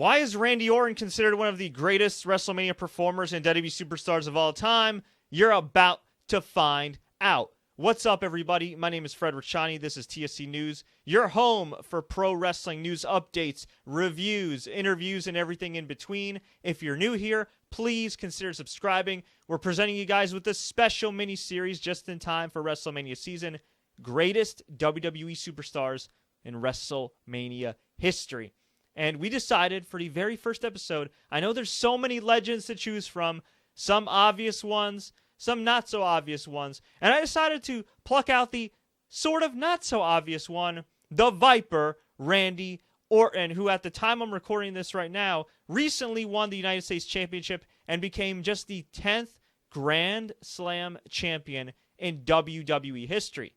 Why is Randy Orton considered one of the greatest WrestleMania performers and WWE Superstars of all time? You're about to find out. What's up, everybody? My name is Fred Richani. This is TSC News, your home for pro wrestling news updates, reviews, interviews, and everything in between. If you're new here, please consider subscribing. We're presenting you guys with this special mini-series just in time for WrestleMania season, Greatest WWE Superstars in WrestleMania History. And we decided for the very first episode, I know there's so many legends to choose from, some obvious ones, some not so obvious ones, and I decided to pluck out the sort of not so obvious one, the Viper, Randy Orton, who at the time I'm recording this right now, recently won the United States Championship and became just the 10th Grand Slam champion in WWE history.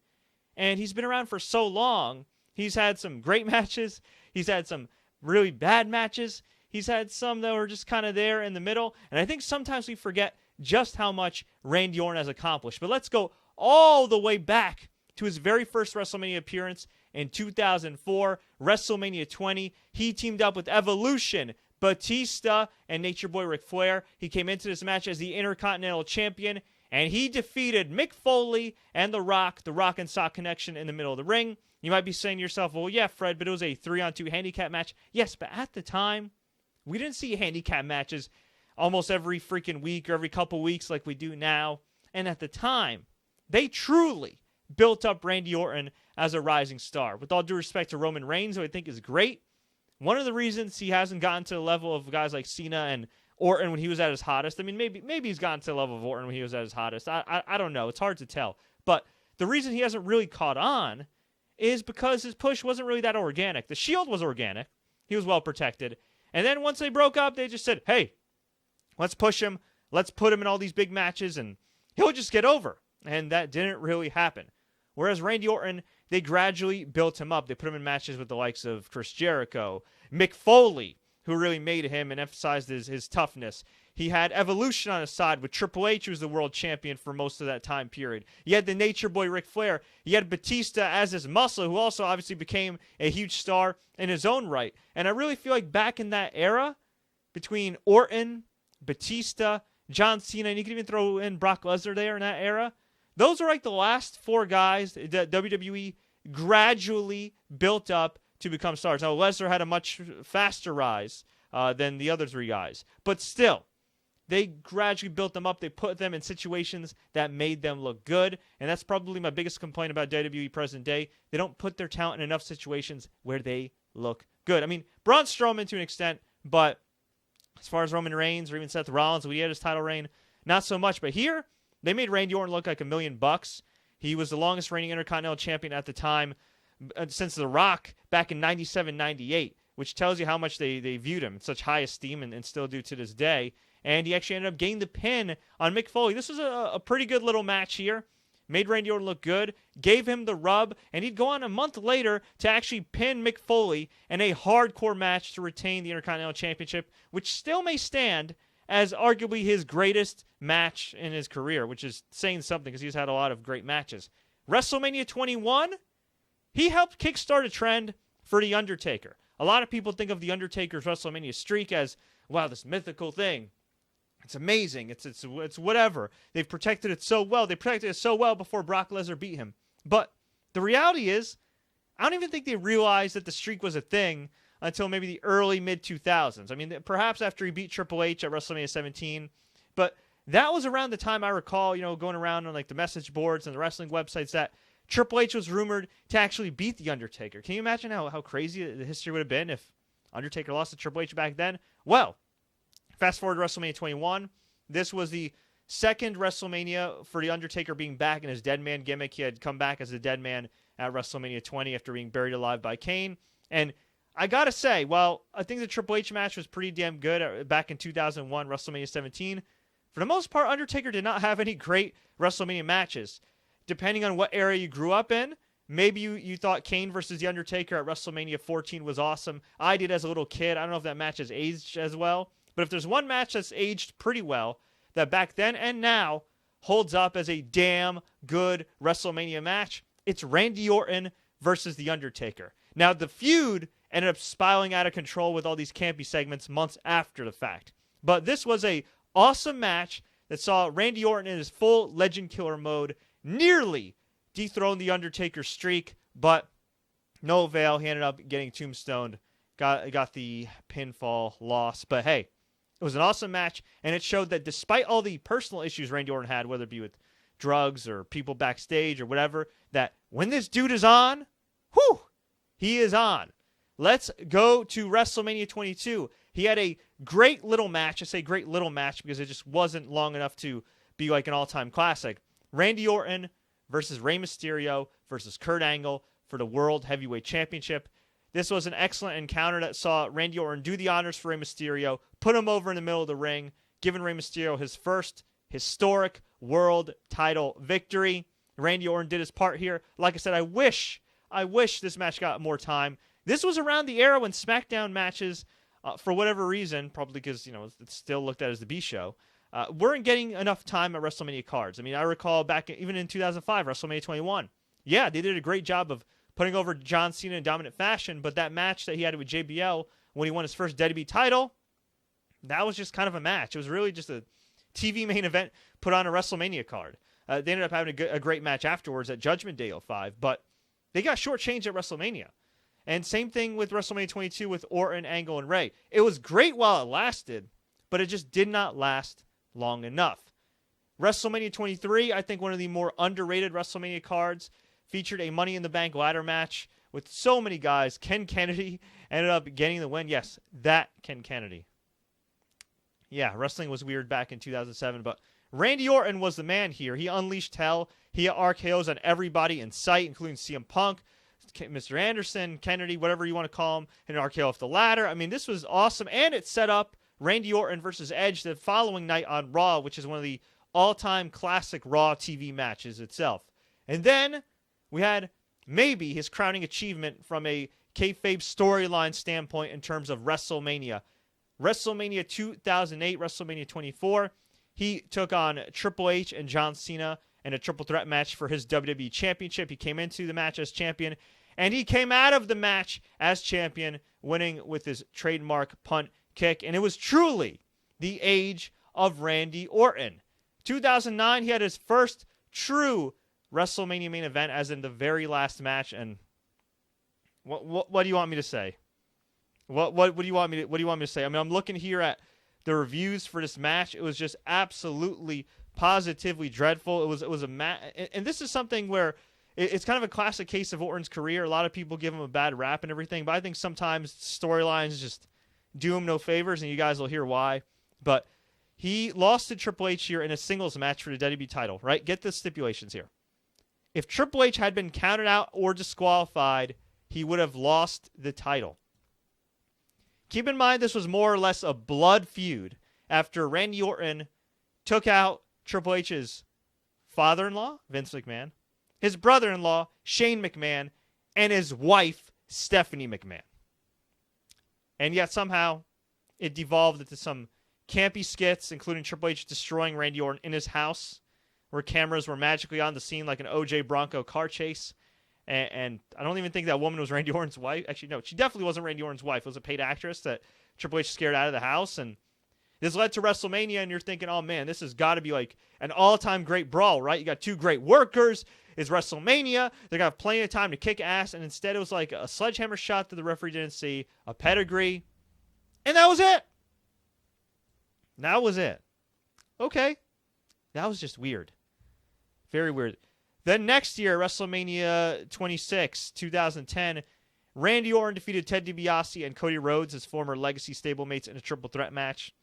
And he's been around for so long. He's had some great matches. He's had some really bad matches. He's had some that were just kind of there in the middle. And I think sometimes we forget just how much Randy Orton has accomplished. But let's go all the way back to his very first WrestleMania appearance in 2004, WrestleMania 20. He teamed up with Evolution, Batista, and Nature Boy Ric Flair. He came into this match as the Intercontinental Champion, and he defeated Mick Foley and The Rock and Sock Connection in the middle of the ring. You might be saying to yourself, well, yeah, Fred, but it was a 3-on-2 handicap match. Yes, but at the time, we didn't see handicap matches almost every freaking week or every couple weeks like we do now. And at the time, they truly built up Randy Orton as a rising star. With all due respect to Roman Reigns, who I think is great, one of the reasons he hasn't gotten to the level of guys like Cena and Orton when he was at his hottest, I mean, maybe he's gotten to the level of Orton when he was at his hottest. I don't know. It's hard to tell. But the reason he hasn't really caught on is because his push wasn't really that organic. The Shield was organic. He was well protected. And then once they broke up, they just said, hey, let's push him. Let's put him in all these big matches, and he'll just get over. And that didn't really happen. Whereas Randy Orton, they gradually built him up. They put him in matches with the likes of Chris Jericho, Mick Foley, who really made him and emphasized his toughness. He had Evolution on his side with Triple H, who was the world champion for most of that time period. He had the Nature Boy Ric Flair. He had Batista as his muscle, who also obviously became a huge star in his own right. And I really feel like back in that era, between Orton, Batista, John Cena, and you can even throw in Brock Lesnar there in that era, those are like the last four guys that WWE gradually built up to become stars. Now, Lesnar had a much faster rise than the other three guys. But still, they gradually built them up. They put them in situations that made them look good. And that's probably my biggest complaint about WWE present day. They don't put their talent in enough situations where they look good. I mean, Braun Strowman to an extent, but as far as Roman Reigns or even Seth Rollins, when he had his title reign, not so much. But here, they made Randy Orton look like $1 million. He was the longest reigning Intercontinental Champion at the time since The Rock back in 97-98, which tells you how much they viewed him in such high esteem and still do to this day. And he actually ended up getting the pin on Mick Foley. This was a pretty good little match here. Made Randy Orton look good, gave him the rub, and he'd go on a month later to actually pin Mick Foley in a hardcore match to retain the Intercontinental Championship, which still may stand as arguably his greatest match in his career, which is saying something because he's had a lot of great matches. WrestleMania 21, he helped kickstart a trend for The Undertaker. A lot of people think of The Undertaker's WrestleMania streak as, wow, this mythical thing. It's amazing. It's whatever. They've protected it so well. They protected it so well before Brock Lesnar beat him. But the reality is, I don't even think they realized that the streak was a thing until maybe the early mid-2000s. I mean, perhaps after he beat Triple H at WrestleMania 17. But that was around the time I recall, going around on like the message boards and the wrestling websites that Triple H was rumored to actually beat The Undertaker. Can you imagine how crazy the history would have been if Undertaker lost to Triple H back then? Well, fast forward to WrestleMania 21. This was the second WrestleMania for The Undertaker being back in his dead man gimmick. He had come back as a dead man at WrestleMania 20 after being buried alive by Kane. And I got to say, well, I think the Triple H match was pretty damn good back in 2001, WrestleMania 17. For the most part, Undertaker did not have any great WrestleMania matches. Depending on what era you grew up in, maybe you thought Kane versus The Undertaker at WrestleMania 14 was awesome. I did as a little kid. I don't know if that match has aged as well. But if there's one match that's aged pretty well, that back then and now holds up as a damn good WrestleMania match, it's Randy Orton versus The Undertaker. Now, the feud ended up spiraling out of control with all these campy segments months after the fact. But this was a awesome match that saw Randy Orton in his full Legend Killer mode nearly dethrone the Undertaker streak, but no avail. He ended up getting tombstoned, got the pinfall loss. But hey, it was an awesome match, and it showed that despite all the personal issues Randy Orton had, whether it be with drugs or people backstage or whatever, that when this dude is on, whew, he is on. Let's go to WrestleMania 22. He had a great little match. I say great little match because it just wasn't long enough to be like an all-time classic. Randy Orton versus Rey Mysterio versus Kurt Angle for the World Heavyweight Championship. This was an excellent encounter that saw Randy Orton do the honors for Rey Mysterio, put him over in the middle of the ring, giving Rey Mysterio his first historic world title victory. Randy Orton did his part here. Like I said, I wish this match got more time. This was around the era when SmackDown matches, for whatever reason, probably because it's still looked at as the B show, weren't getting enough time at WrestleMania cards. I mean, I recall back even in 2005, WrestleMania 21. Yeah, they did a great job of putting over John Cena in dominant fashion, but that match that he had with JBL when he won his first WWE title, that was just kind of a match. It was really just a TV main event put on a WrestleMania card. They ended up having a great match afterwards at Judgment Day 05, but they got shortchanged at WrestleMania. And same thing with WrestleMania 22 with Orton, Angle, and Rey. It was great while it lasted, but it just did not last long enough. WrestleMania 23, I think one of the more underrated WrestleMania cards, featured a Money in the Bank ladder match with so many guys. Ken Kennedy ended up getting the win. Yes, that Ken Kennedy. Yeah, wrestling was weird back in 2007, but Randy Orton was the man here. He unleashed hell. He had RKOs on everybody in sight, including CM Punk, Mr. Anderson, Kennedy, whatever you want to call him, and an RKO off the ladder. I mean, this was awesome, and it set up Randy Orton versus Edge the following night on Raw, which is one of the all-time classic Raw TV matches itself. And then we had maybe his crowning achievement from a kayfabe storyline standpoint in terms of WrestleMania. WrestleMania 2008, WrestleMania 24, he took on Triple H and John Cena in a triple threat match for his WWE Championship. He came into the match as champion, and he came out of the match as champion, winning with his trademark punt kick. And it was truly the age of Randy Orton. 2009, he had his first true WrestleMania main event, as in the very last match. And what do you want me to say? What do you want me to say? I mean, I'm looking here at the reviews for this match. It was just absolutely, positively dreadful. It was a match, and this is something where it's kind of a classic case of Orton's career. A lot of people give him a bad rap and everything, but I think sometimes storylines just do him no favors, and you guys will hear why. But he lost to Triple H here in a singles match for the WWE title, right? Get the stipulations here. If Triple H had been counted out or disqualified, he would have lost the title. Keep in mind, this was more or less a blood feud after Randy Orton took out Triple H's father-in-law, Vince McMahon, his brother-in-law, Shane McMahon, and his wife, Stephanie McMahon. And yet somehow it devolved into some campy skits, including Triple H destroying Randy Orton in his house, where cameras were magically on the scene like an OJ Bronco car chase. And I don't even think that woman was Randy Orton's wife. Actually, no, she definitely wasn't Randy Orton's wife. It was a paid actress that Triple H scared out of the house. And this led to WrestleMania, and you're thinking, oh, man, this has got to be like an all-time great brawl, right? You got two great workers. It's WrestleMania. They got plenty of time to kick ass. And instead, it was like a sledgehammer shot that the referee didn't see, a pedigree. And that was it. That was it. Okay. That was just weird. Very weird. Then next year, WrestleMania 26, 2010, Randy Orton defeated Ted DiBiase and Cody Rhodes, his former Legacy stablemates, in a triple threat match.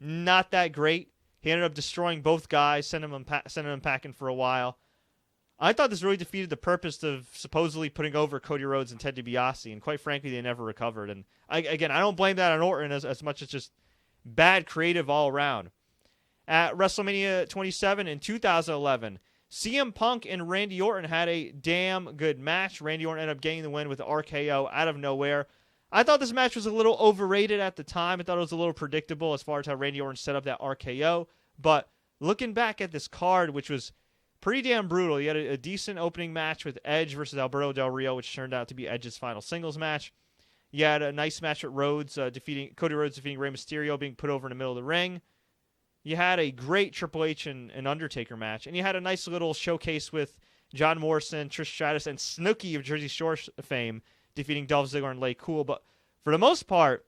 Not that great. He ended up destroying both guys, sending them packing for a while. I thought this really defeated the purpose of supposedly putting over Cody Rhodes and Ted DiBiase, and quite frankly, they never recovered. And I don't blame that on Orton as much as just bad creative all around. At WrestleMania 27 in 2011, CM Punk and Randy Orton had a damn good match. Randy Orton ended up getting the win with the RKO out of nowhere. I thought this match was a little overrated at the time. I thought it was a little predictable as far as how Randy Orton set up that RKO. But looking back at this card, which was pretty damn brutal, you had a decent opening match with Edge versus Alberto Del Rio, which turned out to be Edge's final singles match. You had a nice match with Rhodes, Cody Rhodes defeating Rey Mysterio, being put over in the middle of the ring. You had a great Triple H and Undertaker match, and you had a nice little showcase with John Morrison, Trish Stratus, and Snooki of Jersey Shore fame defeating Dolph Ziggler and Lay Cool. But for the most part,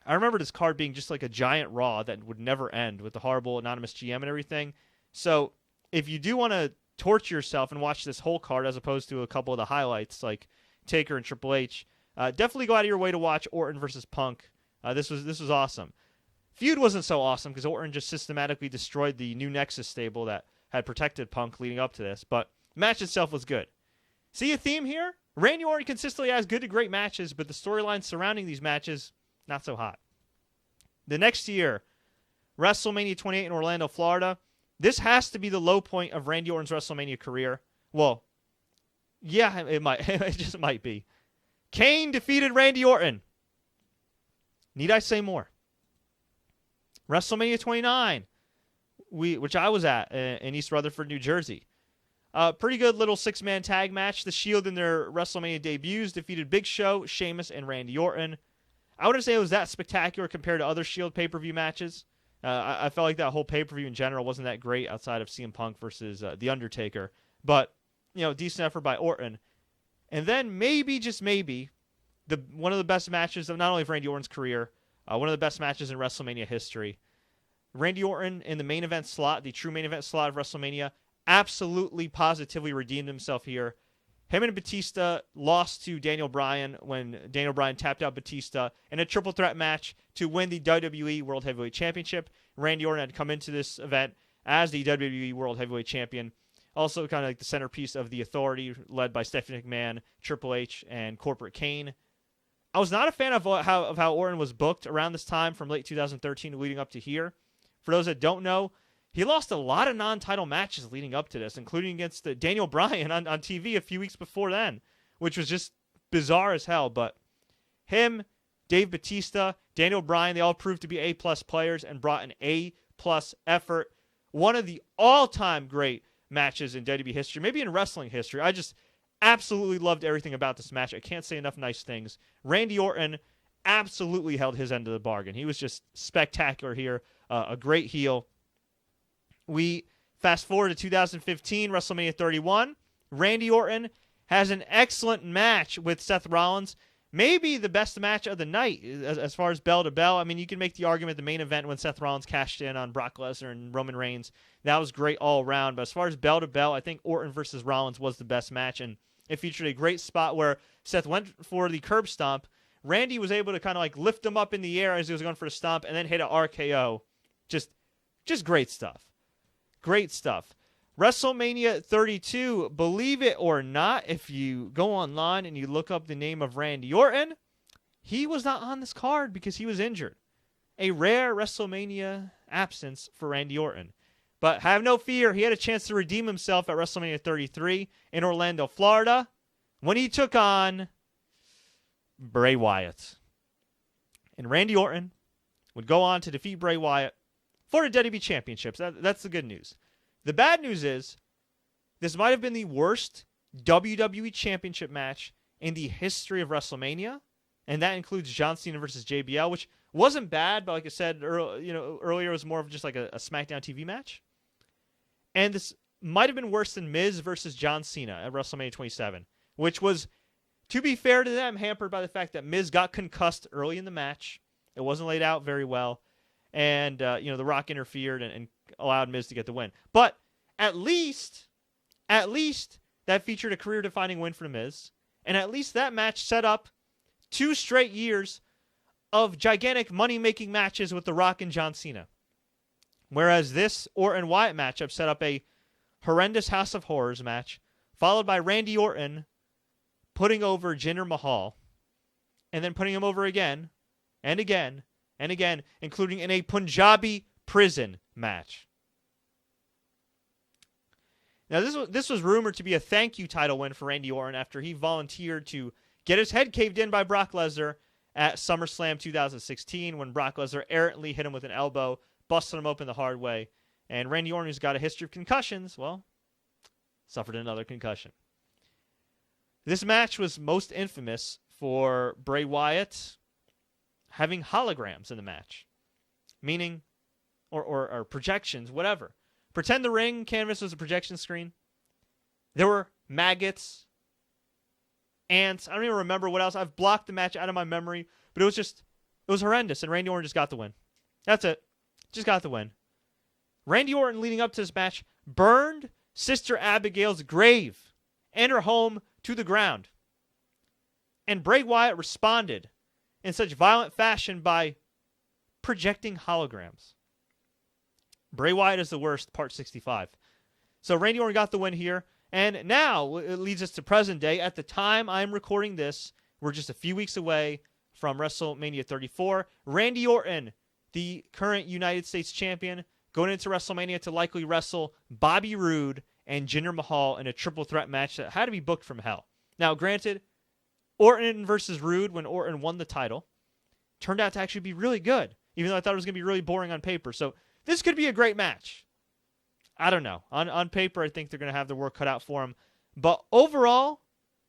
I remember this card being just like a giant Raw that would never end with the horrible anonymous GM and everything. So if you do want to torture yourself and watch this whole card as opposed to a couple of the highlights like Taker and Triple H, definitely go out of your way to watch Orton versus Punk. This was awesome. Feud wasn't so awesome because Orton just systematically destroyed the New Nexus stable that had protected Punk leading up to this, but the match itself was good. See a theme here? Randy Orton consistently has good to great matches, but the storylines surrounding these matches, not so hot. The next year, WrestleMania 28 in Orlando, Florida. This has to be the low point of Randy Orton's WrestleMania career. Well, yeah, it might. It just might be. Kane defeated Randy Orton. Need I say more? WrestleMania 29, which I was at in East Rutherford, New Jersey. Pretty good little six-man tag match. The Shield in their WrestleMania debuts defeated Big Show, Sheamus, and Randy Orton. I wouldn't say it was that spectacular compared to other Shield pay-per-view matches. I felt like that whole pay-per-view in general wasn't that great outside of CM Punk versus The Undertaker. But, decent effort by Orton. And then maybe, just maybe, one of the best matches of not only of Randy Orton's career, one of the best matches in WrestleMania history. Randy Orton in the main event slot, the true main event slot of WrestleMania, absolutely positively redeemed himself here. Him and Batista lost to Daniel Bryan when Daniel Bryan tapped out Batista in a triple threat match to win the WWE World Heavyweight Championship. Randy Orton had come into this event as the WWE World Heavyweight Champion. Also kind of like the centerpiece of the Authority led by Stephanie McMahon, Triple H, and Corporate Kane. I was not a fan of how Orton was booked around this time from late 2013 leading up to here. For those that don't know, he lost a lot of non-title matches leading up to this, including against Daniel Bryan on TV a few weeks before then, which was just bizarre as hell. But him, Dave Batista, Daniel Bryan, they all proved to be A-plus players and brought an A-plus effort. One of the all-time great matches in WWE history, maybe in wrestling history. I just absolutely loved everything about this match. I can't say enough nice things. Randy Orton absolutely held his end of the bargain. He was just spectacular here, a great heel. We fast forward to 2015, WrestleMania 31. Randy Orton has an excellent match with Seth Rollins. Maybe the best match of the night as far as bell to bell. I mean, you can make the argument the main event when Seth Rollins cashed in on Brock Lesnar and Roman Reigns. That was great all around. But as far as bell to bell, I think Orton versus Rollins was the best match. And it featured a great spot where Seth went for the curb stomp. Randy was able to kind of like lift him up in the air as he was going for the stomp and then hit an RKO. Just great stuff. Great stuff. WrestleMania 32, believe it or not, if you go online and you look up the name of Randy Orton, he was not on this card because he was injured. A rare WrestleMania absence for Randy Orton. But have no fear, he had a chance to redeem himself at WrestleMania 33 in Orlando, Florida, when he took on Bray Wyatt. And Randy Orton would go on to defeat Bray Wyatt for the WWE Championships. That's the good news. The bad news is, this might have been the worst WWE Championship match in the history of WrestleMania, and that includes John Cena versus JBL, which wasn't bad, but like I said earlier, it was more of just like a SmackDown TV match. And this might have been worse than Miz versus John Cena at WrestleMania 27, which was, to be fair to them, hampered by the fact that Miz got concussed early in the match. It wasn't laid out very well. And, The Rock interfered and allowed Miz to get the win. But at least that featured a career-defining win for The Miz. And at least that match set up 2 straight years of gigantic money-making matches with The Rock and John Cena. Whereas this Orton-Wyatt matchup set up a horrendous House of Horrors match, followed by Randy Orton putting over Jinder Mahal, and then putting him over again, and again, and again, including in a Punjabi prison match. Now, this was rumored to be a thank you title win for Randy Orton after he volunteered to get his head caved in by Brock Lesnar at SummerSlam 2016 when Brock Lesnar errantly hit him with an elbow, busted him open the hard way. And Randy Orton, who's got a history of concussions, well, suffered another concussion. This match was most infamous for Bray Wyatt having holograms in the match. Meaning, or projections, whatever. Pretend the ring canvas was a projection screen. There were maggots, ants. I don't even remember what else. I've blocked the match out of my memory, but it was horrendous, and Randy Orton just got the win. That's it. Just got the win. Randy Orton, leading up to this match, burned Sister Abigail's grave and her home to the ground. And Bray Wyatt responded in such violent fashion by projecting holograms. Bray Wyatt is the worst, part 65. So Randy Orton got the win here. And now it leads us to present day. At the time I'm recording this, we're just a few weeks away from WrestleMania 34. Randy Orton, the current United States champion, going into WrestleMania to likely wrestle Bobby Roode and Jinder Mahal in a triple threat match that had to be booked from hell. Now, granted, Orton versus Roode, when Orton won the title, turned out to actually be really good, even though I thought it was going to be really boring on paper. So this could be a great match. I don't know. On paper, I think they're going to have their work cut out for them. But overall,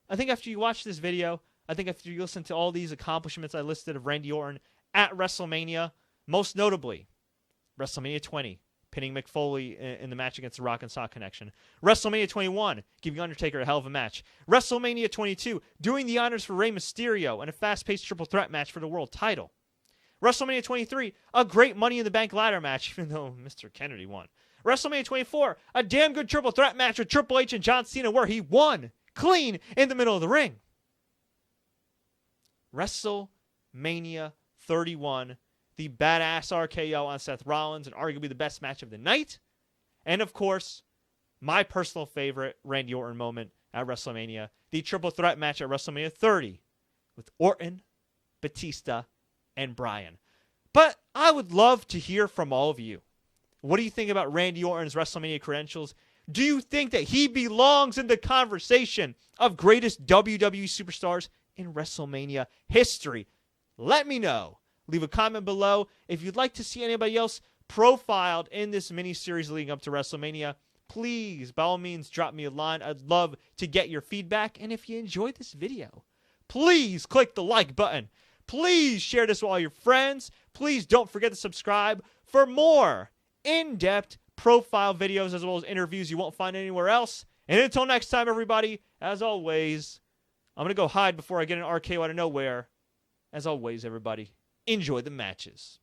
I think after you watch this video, I think after you listen to all these accomplishments I listed of Randy Orton at WrestleMania, most notably, WrestleMania 20, pinning Mick Foley in the match against the Rock and Sock Connection. WrestleMania 21, giving Undertaker a hell of a match. WrestleMania 22, doing the honors for Rey Mysterio in a fast-paced triple threat match for the world title. WrestleMania 23, a great Money in the Bank ladder match, even though Mr. Kennedy won. WrestleMania 24, a damn good triple threat match with Triple H and John Cena where he won clean in the middle of the ring. WrestleMania 31, the badass RKO on Seth Rollins, and arguably the best match of the night. And of course, my personal favorite Randy Orton moment at WrestleMania, the triple threat match at WrestleMania 30 with Orton, Batista, and Bryan. But I would love to hear from all of you. What do you think about Randy Orton's WrestleMania credentials? Do you think that he belongs in the conversation of greatest WWE superstars in WrestleMania history? Let me know. Leave a comment below. If you'd like to see anybody else profiled in this mini-series leading up to WrestleMania, please, by all means, drop me a line. I'd love to get your feedback. And if you enjoyed this video, please click the like button. Please share this with all your friends. Please don't forget to subscribe for more in-depth profile videos as well as interviews you won't find anywhere else. And until next time, everybody, as always, I'm going to go hide before I get an RKO out of nowhere. As always, everybody, enjoy the matches.